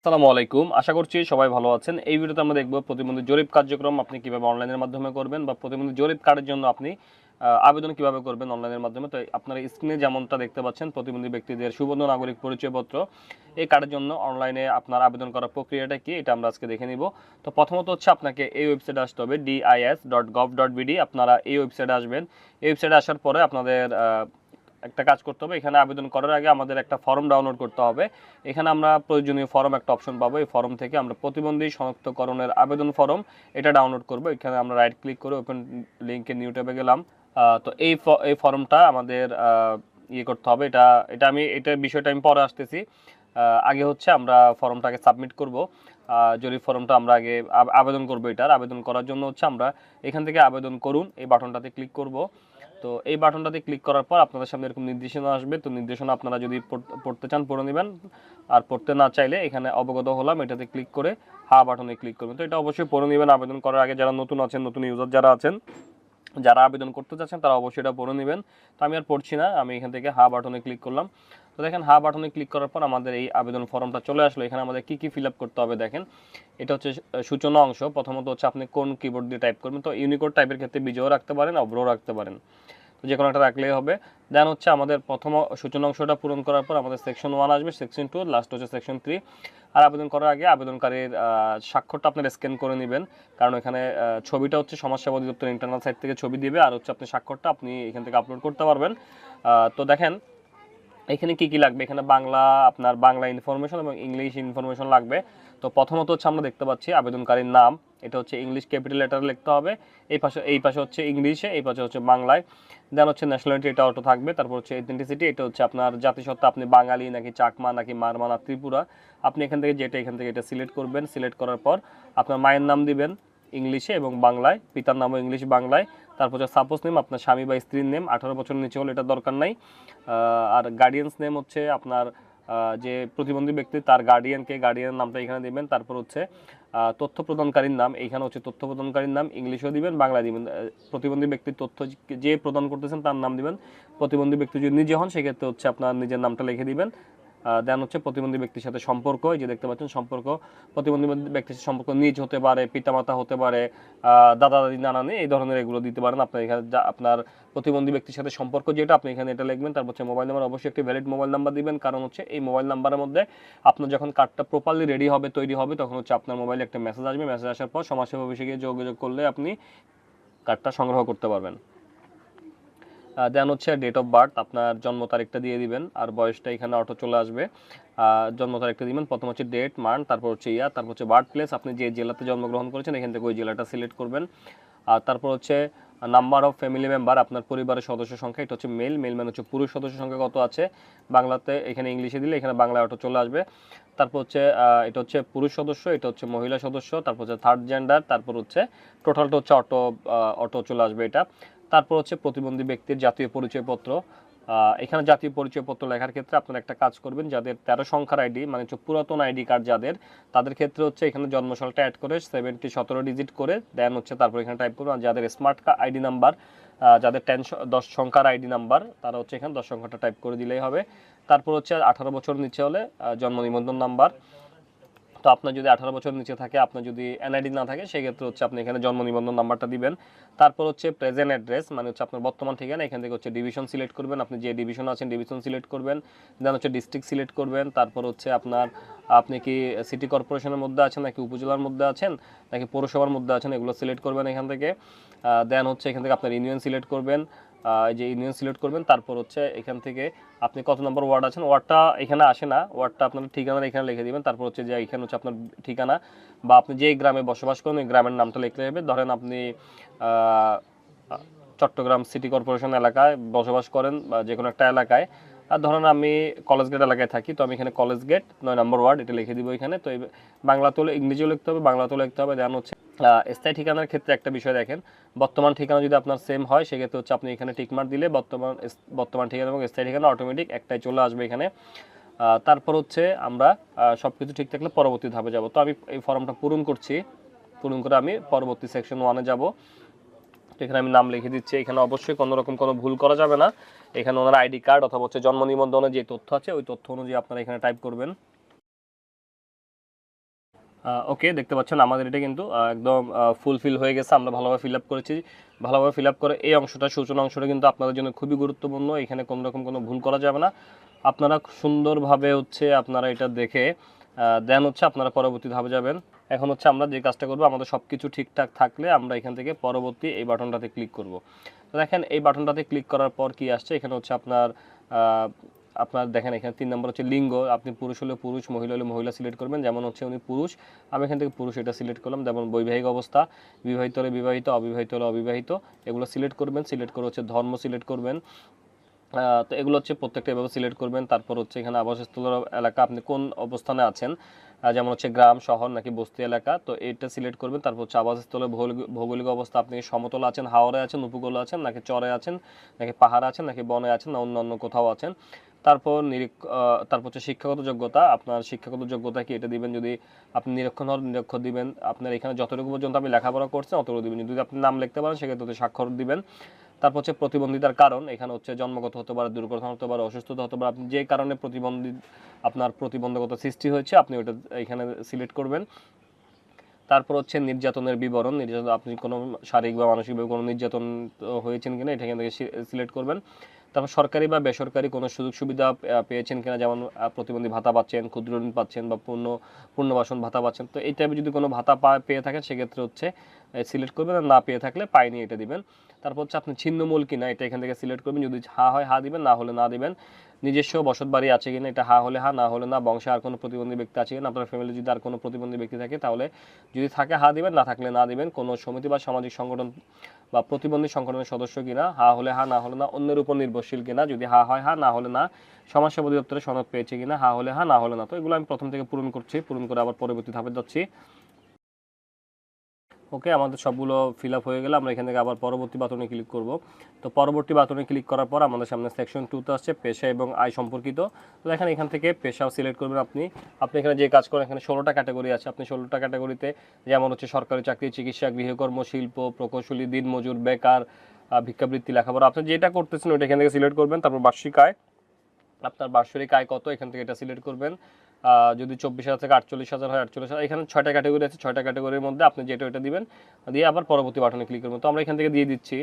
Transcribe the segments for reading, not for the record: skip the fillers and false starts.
আসসালামু আলাইকুম। আশা করছি সবাই ভালো আছেন। এই ভিডিওতে আমরা দেখব প্রতিবন্ধী জরিপ কার্যক্রম আপনি কিভাবে অনলাইনের মাধ্যমে করবেন বা প্রতিবন্ধী জরিপ কার্ডের জন্য আপনি আবেদন কিভাবে করবেন অনলাইনের মাধ্যমে। তো আপনারা স্ক্রিনে যেমনটা দেখতে পাচ্ছেন প্রতিবন্ধী ব্যক্তিদের সুবর্ণ নাগরিক পরিচয়পত্র এই কার্ডের জন্য অনলাইনে আপনার আবেদন করার প্রক্রিয়াটা কি এটা আমরা আজকে দেখে নিব। তো প্রথমত হচ্ছে আপনাকে এই ওয়েবসাইটে আসতে হবে dis.gov.bd। আপনারা এই ওয়েবসাইটে আসবেন। এই ওয়েবসাইটে আসার পরে আপনাদের একটা কাজ করতে হবে। এখানে আবেদন করার আগে আমাদের একটা ফর্ম ডাউনলোড করতে হবে। এখানে আমরা প্রয়োজনীয় ফর্ম একটা অপশন পাবো। এই ফর্ম থেকে আমরা প্রতিবন্ধী শনাক্তকরণের আবেদন ফর্ম এটা ডাউনলোড করব। এখানে আমরা রাইট ক্লিক করে ওপেন লিঙ্কে নিউ ট্যাবে গেলাম। তো এই ফর্মটা আমাদের ইয়ে করতে হবে। এটা বিষয়টা আমি পরে আসতেছি। আগে হচ্ছে আমরা ফর্মটাকে সাবমিট করব। জরিপ ফর্মটা আমরা আগে আবেদন করব। এটার আবেদন করার জন্য হচ্ছে আমরা এখান থেকে আবেদন করুন এই বাটনটাতে ক্লিক করব। তো এই বাটনটাতে ক্লিক করার পর আপনাদের সামনে এরকম নির্দেশনা আসবে। তো নির্দেশনা আপনারা যদি পড়তে চান পড়ে নেবেন, আর পড়তে না চাইলে এখানে অবগত হলাম এটাতে ক্লিক করে হা বাটনে ক্লিক করবেন। তো এটা অবশ্যই পড়ে নেবেন আবেদন করার আগে। যারা নতুন আছেন, নতুন ইউজার যারা আছেন, যারা আবেদন করতে চাচ্ছেন তারা অবশ্যই এটা পড়ে নেবেন। তো আমি আর পড়ছি না, আমি এখান থেকে হা বাটনে ক্লিক করলাম। তো দেখেন হা বাটনে ক্লিক করার পর আমাদের এই আবেদন ফর্মটা চলে আসলো। এখানে আমাদের কি কি ফিল আপ করতে হবে দেখেন। এটা হচ্ছে সূচনা অংশ। প্রথমত হচ্ছে আপনি কোন কিবোর্ড দিয়ে টাইপ করবেন। তো ইউনিকোড টাইপের ক্ষেত্রে বিজয়ও রাখতে পারেন, অব্রও রাখতে পারেন, তো যে কোনো একটা রাখলেই হবে। দেন হচ্ছে আমাদের প্রথম সূচনা অংশটা পূরণ করার পর আমাদের সেকশন 1 আসবে, সেকশন 2, লাস্ট হচ্ছে সেকশন 3। আর আবেদন করার আগে আবেদনকারীর স্বাক্ষরটা আপনার স্ক্যান করে নেবেন, কারণ এখানে ছবিটা হচ্ছে সমাজসেবা অধিদপ্তর ইন্টারনাল সাইট থেকে ছবি দিবে, আর হচ্ছে আপনি স্বাক্ষরটা আপনি এখান থেকে আপলোড করতে পারবেন। তো দেখেন এখানে কি কি লাগবে। এখানে আপনার বাংলা ইনফরমেশন এবং ইংলিশ ইনফরমেশন লাগবে। তো প্রথমত হচ্ছে আমরা দেখতে পাচ্ছি আবেদনকারীর নাম, এটা হচ্ছে ইংলিশ ক্যাপিটাল লেটার লিখতে হবে। এই পাশে হচ্ছে ইংলিশে, এই পাশে হচ্ছে বাংলায়। দেন হচ্ছে ন্যাশনালিটি, এটা অটো থাকবে। তারপর হচ্ছে এথেন্টিসিটি, এটা হচ্ছে আপনার জাতিসত্তা, আপনি বাঙালি নাকি চাকমা নাকি মারমা না ত্রিপুরা। আপনি এখান থেকে এটা সিলেক্ট করবেন। সিলেক্ট করার পর আপনার মায়ের নাম দিবেন ইংলিশে এবং বাংলায়, পিতার নামও ইংলিশ বাংলায়। তারপর হচ্ছে সাপোজ নেম, আপনার স্বামী বা স্ত্রীর নেম, 18 বছরের নিচে হলে এটা দরকার নাই। আর গার্ডিয়ানস নেম হচ্ছে আপনার যে প্রতিবন্ধী ব্যক্তি তার গার্ডিয়ান নামটা এখানে দিবেন। তারপর হচ্ছে তথ্য প্রদানকারীর নাম, এইখানে হচ্ছে তথ্য প্রদানকারীর নাম ইংলিশেও দিবেন, বাংলা দিবেন। প্রতিবন্ধী ব্যক্তির তথ্য যে প্রদান করতেছেন তার নাম দিবেন। প্রতিবন্ধী ব্যক্তি যদি নিজে হন সেক্ষেত্রে হচ্ছে আপনার নিজের নামটা লিখে দিবেন। দেন হচ্ছে প্রতিবন্ধী ব্যক্তির সাথে সম্পর্ক, এই যে দেখতে পাচ্ছেন সম্পর্ক, প্রতিবন্ধী ব্যক্তির সাথে সম্পর্ক নিজ হতে পারে, পিতামাতা হতে পারে, দাদা দাদি নানানি, এই ধরনের এগুলো দিতে পারেন। আপনার এখানে আপনার প্রতিবন্ধী ব্যক্তির সাথে সম্পর্ক যেটা আপনি এখানে এটা লিখবেন। তারপর হচ্ছে মোবাইল নাম্বার, অবশ্যই একটি ভ্যালিড মোবাইল নাম্বার দিবেন, কারণ হচ্ছে এই মোবাইল নাম্বারের মধ্যে আপনার যখন কার্ডটা প্রপারলি রেডি হবে, তৈরি হবে, তখন হচ্ছে আপনার মোবাইলে একটা মেসেজ আসবে। মেসেজ আসার পর সমাজসেবা অফিসে গিয়ে যোগাযোগ করলে আপনি কার্ডটা সংগ্রহ করতে পারবেন। দেন হচ্ছে ডেট অফ বার্থ, আপনার জন্ম তারিখটা দিয়ে দিবেন, আর বয়সটা এখানে অটো চলে আসবে। জন্ম তারিখটা দিবেন, প্রথম হচ্ছে ডেট মান্থ, তারপর হচ্ছে ইয়ার, তারপর হচ্ছে বার্থ প্লেস, আপনি যে জেলাতে জন্মগ্রহণ করেছেন এখান থেকে ওই জেলাটা সিলেক্ট করবেন। আর তারপর হচ্ছে নাম্বার অফ ফ্যামিলি মেম্বার, আপনার পরিবারের সদস্য সংখ্যা, এটা হচ্ছে মেল মানে হচ্ছে পুরুষ সদস্য সংখ্যা কত আছে বাংলাতে, এখানে ইংলিশে দিলে এখানে বাংলায় অটো চলে আসবে। তারপর হচ্ছে এটা হচ্ছে পুরুষ সদস্য, এটা হচ্ছে মহিলা সদস্য, তারপর হচ্ছে থার্ড জেন্ডার, তারপর হচ্ছে টোটালটা হচ্ছে অটো চলে আসবে এটা। তারপর হচ্ছে প্রতিবন্ধী ব্যক্তির জাতীয় পরিচয়পত্র। এখানে জাতীয় পরিচয়পত্র লেখার ক্ষেত্রে আপনারা একটা কাজ করবেন, যাদের 13 সংখ্যার আইডি মানে হচ্ছে পুরাতন আইডি কার্ড যাদের, তাদের ক্ষেত্রে হচ্ছে এখানে জন্মসালটা অ্যাড করে 17 ডিজিট করে দেন হচ্ছে তারপর এখানে টাইপ করুন। আর যাদের স্মার্ট আইডি নাম্বার, যাদের 10 সংখ্যার আইডি নাম্বার, তারা হচ্ছে এখানে 10 সংখ্যাটা টাইপ করে দিলেই হবে। তারপর হচ্ছে 18 বছর নিচে হলে জন্ম নিবন্ধন নাম্বার। তো আপনার যদি 18 বছর নিচে থাকে, আপনার যদি এনআইডি না থাকে, সেক্ষেত্রে হচ্ছে আপনি এখানে জন্ম নিবন্ধন নাম্বারটা দিবেন। তারপর হচ্ছে প্রেজেন্ট অ্যাড্রেস, মানে হচ্ছে আপনার বর্তমান ঠিকানা, এখান থেকে হচ্ছে ডিভিশন সিলেক্ট করবেন, আপনি যে ডিভিশন আছেন ডিভিশন সিলেক্ট করবেন। দেন হচ্ছে ডিস্ট্রিক্ট সিলেক্ট করবেন। তারপর হচ্ছে আপনি কি সিটি কর্পোরেশনের মধ্যে আছেন নাকি উপজেলার মধ্যে আছেন নাকি পৌরসভার মধ্যে আছেন, এগুলো সিলেক্ট করবেন এখান থেকে। দেন হচ্ছে এখান থেকে আপনার ইউনিয়ন সিলেক্ট করবেন, যে ইউনিয়ন সিলেক্ট করবেন। তারপর হচ্ছে এখান থেকে আপনি কত নম্বর ওয়ার্ড আছেন, ওয়ার্ডটা এখানে আসে না, ওয়ার্ডটা আপনার ঠিকানা এখানে লিখে দিবেন। তারপর হচ্ছে যে এখানে হচ্ছে আপনার ঠিকানা বা আপনি যে গ্রামে বসবাস করেন ওই গ্রামের নামটা লিখতে হবে। ধরেন আপনি চট্টগ্রাম সিটি কর্পোরেশন এলাকায় বসবাস করেন বা যে কোনো একটা এলাকায়, আর ধরেন আমি কলেজ গেট এলাকায় থাকি, তো আমি এখানে কলেজ গেট 9 নম্বর ওয়ার্ড এটা লিখে দিব এখানে। তো বাংলা তোলে ইংরেজিও লিখতে হবে, বাংলাতেও লিখতে হবে। দেন হচ্ছে স্থায়ী ঠিকানার ক্ষেত্রে একটা বিষয় দেখেন, বর্তমান ঠিকানা যদি আপনার সেম হয় সেক্ষেত্রে হচ্ছে আপনি এখানে টিকমার্ক দিলে বর্তমান ঠিকানা এবং স্থায়ী ঠিকানা অটোমেটিক একটাই চলে আসবে এখানে। তারপর হচ্ছে আমরা সব কিছু ঠিক থাকলে পরবর্তী ধাপে যাব। তো আমি এই ফর্মটা পূরণ করছি, পূরণ করে আমি পরবর্তী সেকশন 1-এ যাব। তো এখানে আমি নাম লিখে দিচ্ছি। এখানে অবশ্যই কোনো রকম কোনো ভুল করা যাবে না। এখানে ওনার আইডি কার্ড অথবা হচ্ছে জন্ম নিবন্ধনের যে তথ্য আছে ওই তথ্য অনুযায়ী আপনারা এখানে টাইপ করবেন। ওকে, দেখতে পাচ্ছেন আমাদের এটা কিন্তু একদম ফুলফিল হয়ে গেছে। আমরা ভালোভাবে ফিল আপ করেছি। ভালোভাবে ফিল আপ করে এই অংশটা, সূচনা অংশটা কিন্তু আপনাদের জন্য খুবই গুরুত্বপূর্ণ। এখানে কোনো রকম কোনো ভুল করা যাবে না। আপনারা সুন্দরভাবে হচ্ছে আপনারা এটা দেখে দেন হচ্ছে আপনারা পরবর্তী ধাপে যাবেন। এখন হচ্ছে আমরা যে কাজটা করবো, আমাদের সব কিছু ঠিকঠাক থাকলে আমরা এখান থেকে পরবর্তী এই বাটনটাতে ক্লিক করব। তো দেখেন এই বাটনটাতে ক্লিক করার পর কি আসছে, এখানে হচ্ছে আপনার দেখেন এখানে 3 নম্বর হচ্ছে লিঙ্গ। আপনি পুরুষ হলে পুরুষ, মহিলা হলে মহিলা সিলেক্ট করবেন। যেমন হচ্ছে উনি পুরুষ, আমি এখান থেকে পুরুষ এটা সিলেক্ট করলাম। যেমন বৈবাহিক অবস্থা, বিবাহিত হলে বিবাহিত, অবিবাহিত হলে অবিবাহিত, এগুলো সিলেক্ট করবেন। সিলেক্ট করে হচ্ছে ধর্ম সিলেক্ট করবেন। তো এগুলো হচ্ছে প্রত্যেকটা এভাবে সিলেক্ট করবেন। তারপর হচ্ছে এখানে আবাসস্থল এলাকা, আপনি কোন অবস্থানে আছেন, যেমন হচ্ছে গ্রাম, শহর নাকি বস্তি এলাকা, তো এটা সিলেক্ট করবেন। তারপর হচ্ছে আবাসস্থলের ভৌগোলিক অবস্থা, আপনি সমতলে আছেন, হাওরে আছেন, উপকূলে আছেন, নাকি চরে আছেন, নাকি পাহাড়ে আছেন, নাকি বনে আছেন, না অন্য কোথাও আছেন। তারপর তারপর হচ্ছে শিক্ষাগত যোগ্যতা, আপনার শিক্ষাগত যোগ্যতা কি এটা দিবেন। যদি আপনি নিরক্ষর হন নিরক্ষর দিবেন। আপনার এখানে যতটুকু পর্যন্ত আপনি লেখাপড়া করছেন অতটুকু দিবেন। যদি আপনি নাম লিখতে পারেন সেক্ষেত্রে স্বাক্ষর দিবেন। তারপর হচ্ছে প্রতিবন্ধিতার কারণ, এখানে হচ্ছে জন্মগত হতে পারে, দুর্ঘটনা হতে পারে, অসুস্থতা হতে পারে, আপনি যে কারণে আপনার প্রতিবন্ধকতা সৃষ্টি হয়েছে আপনি ওটা এখানে সিলেক্ট করবেন। তারপর হচ্ছে নির্যাতনের বিবরণ, নির্যাতন আপনি কোনো শারীরিক বা মানসিকভাবে কোনো নির্যাতন হয়েছেন কিনা এটা এখান থেকে সিলেক্ট করবেন। তারপর সরকারি বা বেসরকারি কোনো সুযোগ সুবিধা পেয়েছেন কিনা, যেমন প্রতিবন্ধী ভাতা পাচ্ছেন, ক্ষুদ্র ঋণ পাচ্ছেন, বা পুনর্বাসন ভাতা পাচ্ছেন। তো এই টাইপে যদি কোনো ভাতা পেয়ে থাকেন সেক্ষেত্রে হচ্ছে সিলেক্ট করবেন, আর না পেয়ে থাকলে পাইনি এটা দিবেন। তারপর হচ্ছে আপনি ছিন্নমূল কিনা এটা এখান থেকে সিলেক্ট করবেন। যদি হা হয় হা দিবেন, না হলে না দিবেন। নিজস্ব বসত বাড়ি আছে কিনা এটা হা হলে হা, না হলে না। বংশে আর কোনো প্রতিবন্ধী ব্যক্তি আছে কিনা, আপনার ফ্যামিলি যদি আর কোনো প্রতিবন্ধী ব্যক্তি থাকে তাহলে যদি থাকে হা দিবেন, না থাকলে না দিবেন। কোনো সমিতি বা সামাজিক সংগঠন বা প্রতিবন্ধী সংগঠনের সদস্য কিনা, হা হলে হা, না হলে না। অন্যের উপর নির্ভরশীল কিনা, যদি হা হয় হা, না হলে না। সমাজসেবা অধিদপ্তরে সনদ পেয়েছে কিনা, হা হলে হা, না হলে না। তো এগুলো আমি প্রথম থেকে পূরণ করছি, পূরণ করে আবার পরবর্তী ধাপে যাচ্ছি। ওকে, আমাদের সবগুলো ফিল আপ হয়ে গেলে আমরা এখান থেকে আবার পরবর্তী বাটনে ক্লিক করব। তো পরবর্তী বাটনে ক্লিক করার পর আমাদের সামনে সেকশন 2তে আসছে পেশা এবং আয় সম্পর্কিত। তো দেখেন এখান থেকে পেশাও সিলেক্ট করবেন। আপনি এখানে যে কাজ করেন, এখানে 16টা ক্যাটাগরি আছে। আপনি 16টা ক্যাটাগরিতে যেমন হচ্ছে সরকারি চাকরি, চিকিৎসা, গৃহকর্ম, শিল্প, প্রকৌশলী, দিনমজুর, বেকার, ভিক্ষাবৃত্তি, লেখাপড়া, আপনি যেটা করতেছেন ওইটা এখান থেকে সিলেক্ট করবেন। তারপর বার্ষিক আয়, আপনার বার্ষিক আয় কত এখান থেকে এটা সিলেক্ট করবেন। যদি 24,000 থেকে 48,000 হয় 48,000। এখানে 6টা ক্যাটাগরি আছে, 6টা ক্যাটাগরির মধ্যে আপনি যেটা ওটা দিবেন, দিয়ে আবার পরবর্তী বাটনে ক্লিক করবেন। তো আমরা এখান থেকে দিয়ে দিচ্ছি।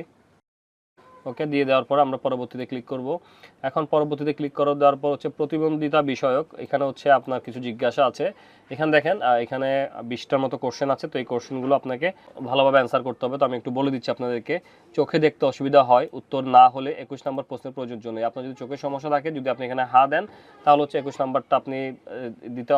ওকে, দিয়ে দেওয়ার পর আমরা পরবর্তীতে ক্লিক করব। এখন পরবর্তীতে ক্লিক করে দেওয়ার পর হচ্ছে প্রতিবন্ধিতা বিষয়ক, এখানে হচ্ছে আপনার কিছু জিজ্ঞাসা আছে। এখানে দেখেন এখানে 20টার মতো কোশ্চেন আছে। তো এই কোশ্চেনগুলো আপনাকে ভালোভাবে অ্যান্সার করতে হবে। তো আমি একটু বলে দিচ্ছি আপনাদেরকে। চোখে দেখতে অসুবিধা হয়, উত্তর না হলে 21 নম্বর প্রশ্নের প্রযোজ্য নেই। আপনার যদি চোখের সমস্যা থাকে, যদি আপনি এখানে হা দেন তাহলে হচ্ছে 21 নাম্বারটা আপনি দিতে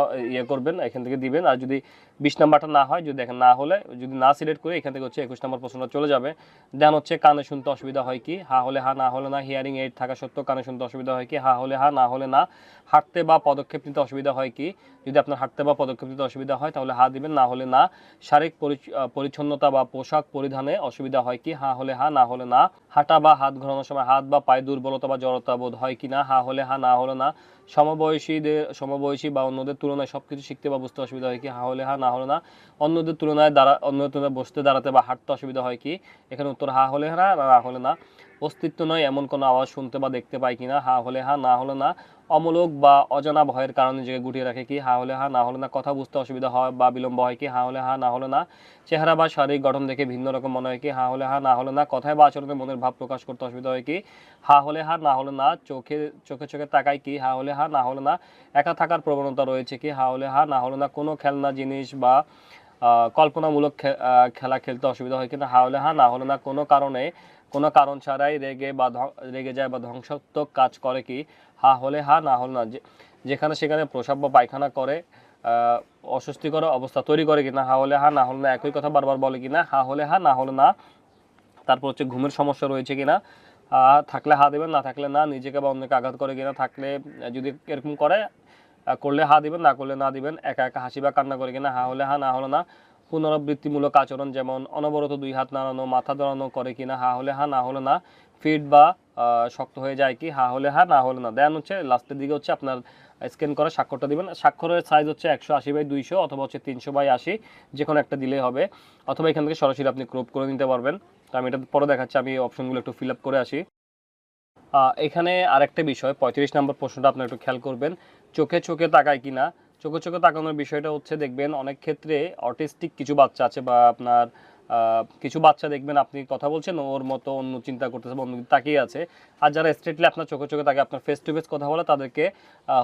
করবেন, এখান থেকে দিবেন। আর যদি 20 নাম্বারটা না হয়, যদি দেখেন না হলে, যদি না সিলেক্ট করে এখান থেকে হচ্ছে 21 নম্বর প্রশ্নটা চলে যাবে। দেন হচ্ছে কানে শুনতে অসুবিধা হয় কি, হা হলে হা, না হলে না। হিয়ারিং এইড থাকা সত্ত্বেও কানে শুনতে অসুবিধা হয় কি, হা হলে হা, না হলে না। হাঁটতে বা পদক্ষেপ নিতে অসুবিধা হয় কি, যদি আপনার হাঁটতে বা পদক্ষেপ নিতে অসুবিধা হয় তাহলে হা দিবেন, না হলে না। শারীরিক পরিচ্ছন্নতা বা পোশাক পরিধানে অসুবিধা হয় কি, হা হলে হা, না হলে না। হাঁটা বা হাত ঘোরানোর সময় হাত বা পায়ে দুর্বলতা বা জড়তা বোধ হয় কিনা, হা হলে হা, না হলে না। সমবয়সী বা অন্যদের তুলনায় সবকিছু শিখতে বা বুঝতে অসুবিধা হয় কি, হা হলে হা, না হলে না। অন্যদের তুলনায় বসতে দাঁড়াতে বা হাঁটতে অসুবিধা হয় কি, এখানে উত্তর হা হলে হা, না হলে না। অস্তিত্ব নয় এমন কোনো আওয়াজ শুনতে বা দেখতে পাই কিনা, হা হলে হা, না হলে না। অমূলক বা অজানা ভয়ের কারণে নিজেকে গুটিয়ে রাখে কি, হা হলে হা, না হলে না। কথা বুঝতে অসুবিধা হয় বা বিলম্ব হয় কি, হা হলে হা, না হলে না। চেহারা বা শারীরিক গঠন দেখে ভিন্ন রকম মনে হয় কি, হা হলে হা, না হলে না। কথায় বা আচরণে মনের ভাব প্রকাশ করতে অসুবিধা হয় কি, হা হলে হা, না হলে না। চোখে তাকাই কি, হা হলে হা, না হলে না। একা থাকার প্রবণতা রয়েছে কি, হা হলে হা, না হলে না। কোনো খেলনা জিনিস বা কল্পনামূলক খেলা খেলতে অসুবিধা হয় কিনা, হা হলে হা, না হলে না। কোনো কারণ ছাড়াই রেগে যায় বা ধ্বংসাত্মক কাজ করে কি, হা হলে হা, না হলে না। যেখানে সেখানে প্রসাব বা পায়খানা করে অস্বস্তিকর অবস্থা তৈরি করে কিনা, হা হলে হা, না হলে না। একই কথা বারবার বলে কিনা, হা হলে হা, না হলে না। তারপর হচ্ছে ঘুমের সমস্যা রয়েছে কিনা, থাকলে হা দেবেন, না থাকলে না। নিজেকে বা অন্যকে আঘাত করে কিনা, থাকলে যদি এরকম করলে হা দিবেন, না করলে না দিবেন। একা একা হাসি বা কান্না করে কিনা, হা হলে হা, না হলে না। পুনরাবৃত্তিমূলক আচরণ যেমন অনবরত 2 হাত নাড়ানো, মাথা দোলানো করে কিনা, হা হলে হা, না হলে না। ফিট বা শক্ত হয়ে যায় কি, হা হলে হা, না হলে না। দেন হচ্ছে লাস্টের দিকে হচ্ছে আপনার স্ক্যান করে স্বাক্ষরটা দিবেন। স্বাক্ষরের সাইজ হচ্ছে 180/200 অথবা হচ্ছে 300/80, যে কোনো একটা দিলেই হবে। অথবা এখান থেকে সরাসরি আপনি ক্রপ করে নিতে পারবেন। তো আমি এটা পরে দেখাচ্ছি, আমি অপশনগুলো একটু ফিল আপ করে আসি। এখানে আরেকটা বিষয়, 35 নম্বর প্রশ্নটা আপনার একটু খেয়াল করবেন। চোখে তাকায় কিনা, চোখে চোখে তাকানোর বিষয়টা হচ্ছে দেখবেন অনেক ক্ষেত্রে অটিস্টিক কিছু বাচ্চা আছে বা আপনার কিছু বাচ্চা দেখবেন আপনি কথা বলছেন ওর মতো অন্য চিন্তা করতেছে বা অন্য দিকে তাকিয়ে আছে। আর যারা স্ট্রেটলি আপনার চোখে চোখে তাকে আপনার ফেস টু ফেস কথা বলে তাদেরকে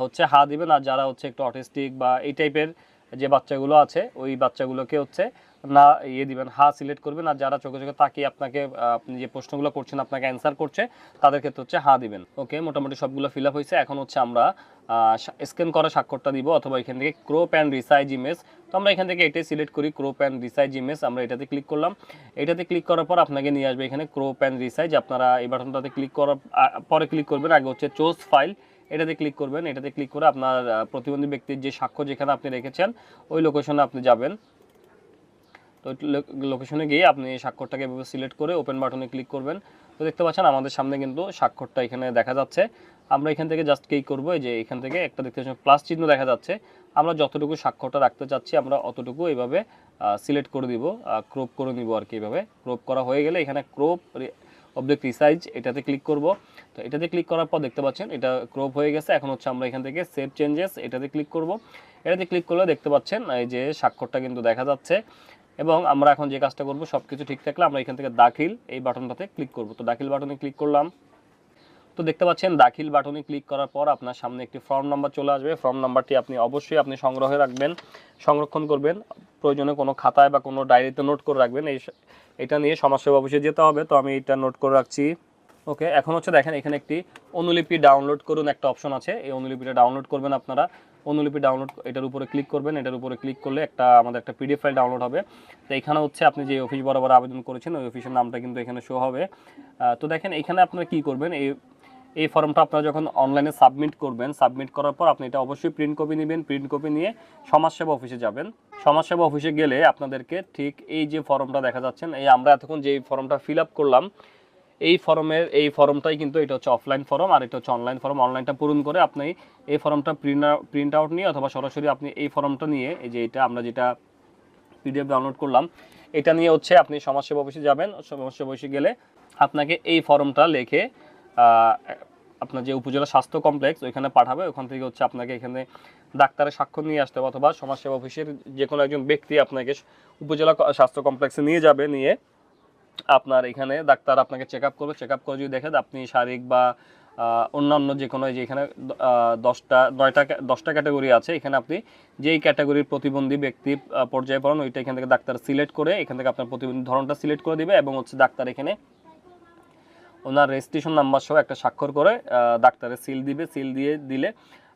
হচ্ছে হা দিবেন। আর যারা হচ্ছে একটু অটিস্টিক বা এই টাইপের যে বাচ্চাগুলো আছে ওই বাচ্চাগুলোকে হচ্ছে না ইয়ে দিবেন, হা সিলেক্ট করবেন। আর যারা চোখে চোখে তাকিয়ে আপনাকে আপনি যে প্রশ্নগুলো করছেন আপনাকে অ্যান্সার করছে তাদের ক্ষেত্রে হচ্ছে হা দিবেন। ওকে, মোটামুটি সবগুলো ফিল আপ হয়েছে। এখন হচ্ছে আমরা স্ক্যান করা স্বাক্ষরটা দিব অথবা এখান থেকে ক্রপ অ্যান্ড রিসাইজ ইমেজ। তো আমরা এখান থেকে এটাই সিলেক্ট করি, ক্রপ অ্যান্ড রিসাইজ ইমেজ। আমরা এটাতে ক্লিক করলাম। এটাতে ক্লিক করার পর আপনাকে নিয়ে আসবে এখানে ক্রপ অ্যান্ড রিসাইজ। আপনারা এই বাটনটাতে ক্লিক করার পরে ক্লিক করবেন, আগে হচ্ছে চুজ ফাইল এটাতে ক্লিক করবেন। এটাতে ক্লিক করে আপনার প্রতিবন্ধী ব্যক্তির যে স্বাক্ষর যেখানে আপনি রেখেছেন ওই লোকেশনে আপনি যাবেন। তো লোকেশনে গিয়ে আপনি স্বাক্ষরটাকে এভাবে সিলেক্ট করে ওপেন বাটনে ক্লিক করবেন। তো দেখতে পাচ্ছেন আমাদের সামনে কিন্তু স্বাক্ষরটা এখানে দেখা যাচ্ছে। আমরা এখান থেকে জাস্ট কি করব, যে এখান থেকে একটা দেখতে পাচ্ছেন প্লাস চিহ্ন দেখা যাচ্ছে। আমরা যতটুকু স্বাক্ষরটা রাখতে চাচ্ছি আমরা অতটুকু এইভাবে সিলেক্ট করে দিব, ক্রপ করে নিব আর কি। এইভাবে ক্রপ করা হয়ে গেলে এখানে ক্রপ অবজেক্ট রিসাইজ এটাতে ক্লিক করব। তো এটাতে ক্লিক করার পর দেখতে পাচ্ছেন এটা ক্রপ হয়ে গেছে। এখন হচ্ছে আমরা এখান থেকে সেভ চেঞ্জেস এটাতে ক্লিক করব। এটাতে ক্লিক করলে দেখতে পাচ্ছেন এই যে স্বাক্ষরটা কিন্তু দেখা যাচ্ছে। এবং আমরা এখন যে কাজটা করব, সব কিছু ঠিক থাকলে আমরা এখান থেকে দাখিল এই বাটনটাতে ক্লিক করব। তো দাখিল বাটনে ক্লিক করলাম। তো দেখতে পাচ্ছেন দাখিল বাটনে ক্লিক করার পর আপনার সামনে একটি ফর্ম নাম্বার চলে আসবে। ফর্ম নাম্বারটি আপনি অবশ্যই আপনি সংগ্রহে রাখবেন, সংরক্ষণ করবেন, প্রয়োজনে কোনো খাতায় বা কোনো ডায়েরিতে নোট করে রাখবেন। এটা নিয়ে সমাজসেবা অফিসে যেতে হবে, তো আমি এটা নোট করে রাখছি। ওকে, এখন হচ্ছে দেখেন এখানে একটি অনুলিপি ডাউনলোড করুন একটা অপশন আছে, এই অনুলিপিটা ডাউনলোড করবেন আপনারা। অনুলিপি ডাউনলোড এটার উপরে ক্লিক করবেন। এটার উপরে ক্লিক করলে আমাদের একটা পিডিএফ ফাইল ডাউনলোড হবে। তো এখানে হচ্ছে আপনি যে অফিস বরাবর আবেদন করেছেন ওই অফিসের নামটা কিন্তু এখানে শো হবে। তো দেখেন এখানে আপনারা কি করবেন, এই ফর্মটা আপনারা যখন অনলাইনে সাবমিট করবেন, সাবমিট করার পর আপনি এটা অবশ্যই প্রিন্ট কপি নেবেন। প্রিন্ট কপি নিয়ে সমাজসেবা অফিসে যাবেন। সমাজসেবা অফিসে গেলে আপনাদেরকে ঠিক এই যে ফর্মটা দেখা যাচ্ছেন, এই আমরা এতক্ষণ যে ফর্মটা ফিল আপ করলাম এই ফর্মটাই কিন্তু এটা হচ্ছে অফলাইন ফর্ম আর এটা হচ্ছে অনলাইন ফর্ম। অনলাইনটা পূরণ করে আপনি এই ফর্মটা প্রিন্ট আউট নিয়ে অথবা সরাসরি আপনি এই ফর্মটা নিয়ে এই যে এটা আমরা যেটা পিডিএফ ডাউনলোড করলাম এটা নিয়ে হচ্ছে আপনি সমাজসেবা অফিসে যাবেন। সমাজসেবা অফিসে গেলে আপনাকে এই ফর্মটা লিখে আপনার যে উপজেলা স্বাস্থ্য কমপ্লেক্স ওইখানে পাঠাবে। ওখান থেকে হচ্ছে আপনাকে এখানে ডাক্তারের স্বাক্ষর নিয়ে আসতে হবে অথবা সমাজসেবা অফিসের যে কোনো একজন ব্যক্তি আপনাকে উপজেলা স্বাস্থ্য কমপ্লেক্সে নিয়ে যাবে। নিয়ে আপনার এখানে ডাক্তার আপনাকে চেক আপ করবে। চেক আপ করে যদি দেখেন আপনি শারীরিক বা অন্যান্য যে কোনো, যে এখানে 10টা ক্যাটাগরি আছে, এখানে আপনি যেই ক্যাটাগরির প্রতিবন্ধী ব্যক্তি পর্যায়ে পড়েন ওইটা এখান থেকে ডাক্তার সিলেক্ট করে এখান থেকে আপনার প্রতিবন্ধী ধরনটা সিলেক্ট করে দিবে। এবং হচ্ছে ডাক্তার এখানে ওনার রেজিস্ট্রেশন নাম্বার সহ একটা স্বাক্ষর করে ডাক্তারের সিল দিবে। সিল দিয়ে দিলে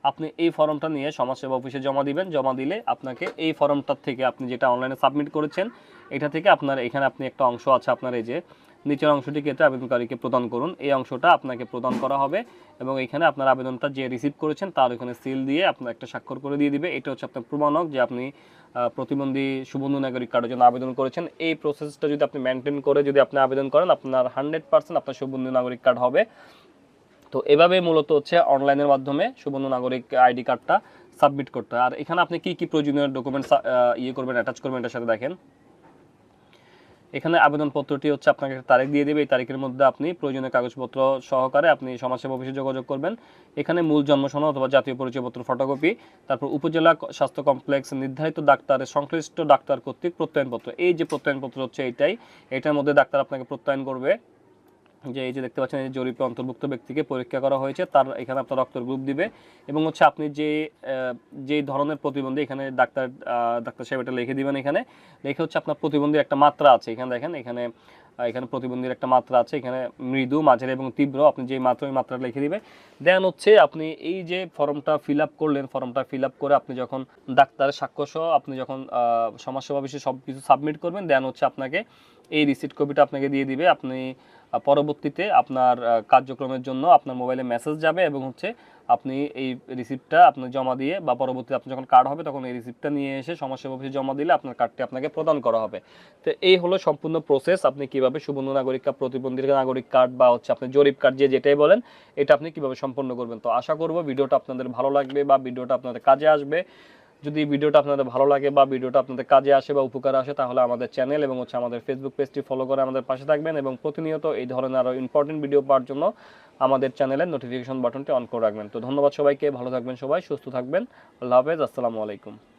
আপনি এই ফর্মটা নিয়ে সমাজসেবা অফিসে জমা দিবেন। জমা দিলে আপনাকে এই ফর্মটার থেকে আপনি যেটা অনলাইনে সাবমিট করেছেন এটা থেকে আপনার এখানে আপনি একটা অংশ আছে আপনার এই যে নিচের অংশটি কেটে আবেদনকারীকে প্রদান করুন, এই অংশটা আপনাকে প্রদান করা হবে। এবং এখানে আপনার আবেদনটা যে রিসিভ করেছেন তার ওখানে সিল দিয়ে আপনার একটা স্বাক্ষর করে দিয়ে দিবে। এটা হচ্ছে আপনার প্রমাণক যে আপনি প্রতিবন্ধী সুবন্ধু নাগরিক কার্ডের জন্য আবেদন করেছেন। এই প্রসেসটা যদি আপনি মেনটেন করে যদি আপনি আবেদন করেন আপনার 100% আপনার সুবন্ধু নাগরিক কার্ড হবে। তো এভাবে মূলত হচ্ছে অনলাইনের মাধ্যমে সুবন্ধু নাগরিক আইডি কার্ডটা সাবমিট করতে হয়। আর এখানে আপনি কি কি প্রয়োজনীয় ডকুমেন্টস করবেন, অ্যাটাচ করবেন এটার সাথে দেখেন এখানে আবেদনপত্রটি হচ্ছে আপনাকে একটা তারিখ দিয়ে দেবে। এই তারিখের মধ্যে আপনি প্রয়োজনীয় কাগজপত্র সহকারে আপনি সমাজসেবা অফিসে যোগাযোগ করবেন। এখানে মূল জন্ম সনদ অথবা জাতীয় পরিচয়পত্র ফটোকপি, তারপর উপজেলা স্বাস্থ্য কমপ্লেক্স নির্ধারিত ডাক্তারের সংশ্লিষ্ট ডাক্তার কর্তৃক প্রত্যয়নপত্র। এই যে প্রত্যয়নপত্র হচ্ছে এটার মধ্যে ডাক্তার আপনাকে প্রত্যয়ন করবে যে এই যে দেখতে পাচ্ছেন এই জরিপে অন্তর্ভুক্ত ব্যক্তিকে পরীক্ষা করা হয়েছে তার এখানে আপনার রক্তের গ্রুপ দিবে। এবং হচ্ছে আপনি যে ধরনের প্রতিবন্ধী এখানে ডাক্তার সাহেব এটা লিখে দিবেন। এখানে লিখে হচ্ছে আপনার প্রতিবন্ধীর একটা মাত্রা আছে, এখানে দেখেন এখানে প্রতিবন্ধীর একটা মাত্রা আছে, এখানে মৃদু, মাঝারি এবং তীব্র আপনি যেই মাত্রা লিখে দিবে। দেন হচ্ছে আপনি এই যে ফর্মটা ফিল আপ করলেন, ফর্মটা ফিল আপ করে আপনি যখন ডাক্তারের সাক্ষ্য সহ আপনি যখন সমাজসেবা অফিসে সব কিছু সাবমিট করবেন দেন হচ্ছে আপনাকে এই রিসিট কপিটা আপনাকে দিয়ে দিবে। আপনি পরবর্তীতে আপনার কার্যক্রমের জন্য আপনার মোবাইলে মেসেজ যাবে এবং হচ্ছে আপনি এই রিসিপ্টটা আপনি জমা দিয়ে বা পরবর্তীতে আপনার যখন কার্ড হবে তখন এই রিসিপ্টটা নিয়ে এসে সমাজসেবা অফিসে জমা দিলে আপনার কার্ডটি আপনাকে প্রদান করা হবে। তো এই হলো সম্পূর্ণ প্রসেস, আপনি কিভাবে সুবন্ধু নাগরিক কার্ড, প্রতিবন্ধী নাগরিক কার্ড বা হচ্ছে আপনি জরিপ কার্ড যেটাই বলেন এটা আপনি কিভাবে সম্পন্ন করবেন। তো আশা করব ভিডিওটা আপনাদের ভালো লাগবে বা ভিডিওটা আপনাদের কাজে আসবে। যদি ভিডিওটা আপনাদের ভালো লাগে বা ভিডিওটা আপনাদের কাজে আসে বা উপকারে আসে, তাহলে আমাদের চ্যানেল এবং আমাদের ফেসবুক পেজটি ফলো করে আমাদের পাশে থাকবেন এবং প্রতিনিয়ত এই ধরনের আরও ইম্পর্টেন্ট ভিডিও পাওয়ার জন্য আমাদের চ্যানেলের নোটিফিকেশন বাটনটি অন করে রাখবেন। তো ধন্যবাদ সবাইকে, ভালো থাকবেন সবাই, সুস্থ থাকবেন। আল্লাহ হাফেজ, আসসালামু আলাইকুম।